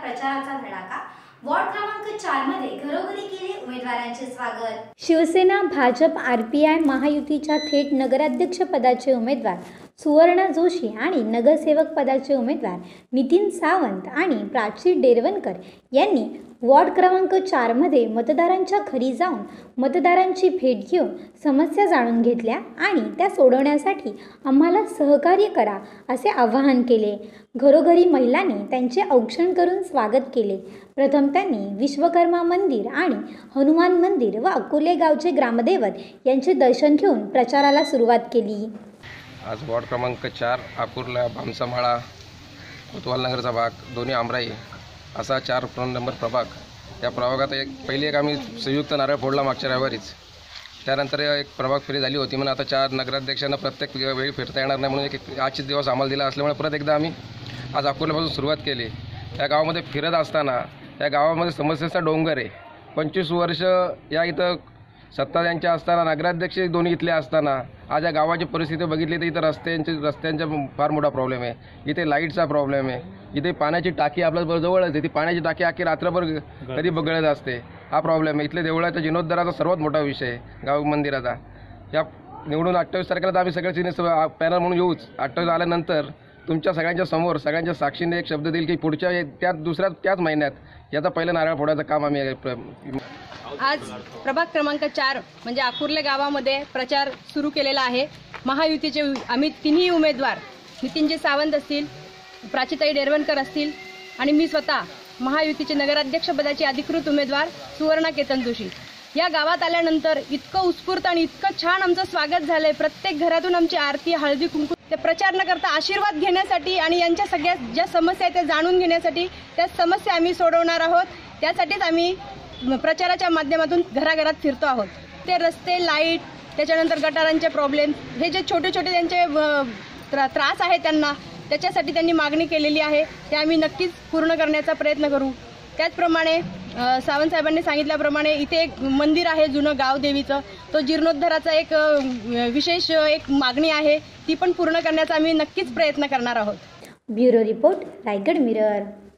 प्रचाराचा धडाका। वॉर्ड क्रमांक 4 मध्ये घरोघरी केले उमेदवारांचे स्वागत। शिवसेना, भाजप, आरपीआय महायुतीच्या थेट नगराध्यक्ष पदाचे उमेदवार सुवर्णा जोशी आणि नगरसेवक पदाचे उमेदवार नितीन सावंत आणि प्राची डेरवणकर यांनी वॉर्ड क्रमांक 4 मध्ये मतदारांच्या घरी जाऊन मतदारांची भेट घेऊन समस्या जाणून घेतल्या आणि त्या सोडवण्यासाठी आम्हाला सहकार्य करा असे आवाहन केले। घरोघरी महिलांनी त्यांचे औक्षण करून स्वागत केले। प्रथम त्यांनी विश्वकर्मा मंदिर आणि हनुमान मंदिर व अकोले गावचे ग्रामदैवत यांचे दर्शन घेऊन प्रचाराला सुरुवात केली। आज वॉर्ड क्रमांक 4 आकुर्ला, भामसामाळा, कोतवाल नगरचा भाग, दोन्ही आमराई असा 4 नंबर प्रभाग। त्या प्रभागात पहिली एक आम्ही संयुक्त नारळ फोडला मागच्या रविवारीच। त्यानंतर एक प्रभाग फेरी झाली होती म्हणून आता 4 नगराध्यक्षांना प्रत्येक वेळी फिरता येणार नाही म्हणून एक आजचे दिवस आम्हाला दिला असल्यामुळे परत एकदा आम्ही आज अकोल्यापासून सुरुवात केली। त्या गावामध्ये फिरत असताना त्या गावामध्ये समस्येचा डोंगर आहे। 25 वर्ष या इथं सत्ता त्यांच्या असताना नगराध्यक्ष दोन्ही इथले असताना आज या गावाची परिस्थिती बघितली तर इथं रस्त्यांचा फार मोठा प्रॉब्लेम आहे। इथे लाईटचा प्रॉब्लेम आहे। इथे पाण्याची टाकी आपल्या जवळच आहे, ती पाण्याची टाकी अख्खी रात्रभर कधी बगळत असते, हा प्रॉब्लेम आहे। इथले देवळाच्या जीर्णोद्धाराचा सर्वात मोठा विषय आहे गाव मंदिराचा। या निवडून 28 तारखेला तर आम्ही सगळे सिने पॅनल म्हणून येऊच। 28 आल्यानंतर तुमच्या सगळ्यांच्या समोर सगळ्यांच्या साक्षीने एक शब्द देईल की पुढच्या त्याच महिन्यात याचा पहिला नारळ फोडायचं काम आम्ही आज प्रभाग क्रमांक 4 म्हणजे आकुर्ले गावामध्ये प्रचार सुरू केलेला आहे। महायुतीचे आम्ही तिन्ही उमेदवार नितीनजी सावंत असतील, प्राचीताई डेरवणकर असतील आणि मी स्वतः महायुतीचे नगराध्यक्ष पदाचे अधिकृत उमेदवार सुवर्णा केतन जोशी या गावात आल्यानंतर इतकं उत्स्फूर्त आणि इतकं छान आमचं स्वागत झालंय। प्रत्येक घरातून आमची आरती, हळदी कुंकू ते प्रचार न करता आशीर्वाद घेण्यासाठी आणि यांच्या सगळ्या ज्या समस्या आहेत त्या जाणून घेण्यासाठी, त्या समस्या आम्ही सोडवणार आहोत। त्यासाठीच आम्ही प्रचाराच्या माध्यमातून घराघरात फिरतो आहोत। ते रस्ते, लाईट, त्याच्यानंतर गटारांचे प्रॉब्लेम, हे जे छोटे छोटे त्यांचे त्रास आहे त्यांना, त्याच्यासाठी त्यांनी मागणी केलेली आहे, ते आम्ही नक्कीच पूर्ण करण्याचा प्रयत्न करू। त्याचप्रमाणे सावंत साहेबांनी सांगितल्याप्रमाणे इथे एक मंदिर आहे जुनं गावदेवीचं, तो जीर्णोद्धाराचा एक विशेष एक मागणी आहे, ती पण पूर्ण करण्याचा आम्ही नक्कीच प्रयत्न करणार आहोत। Bureau report, Raigad mirror.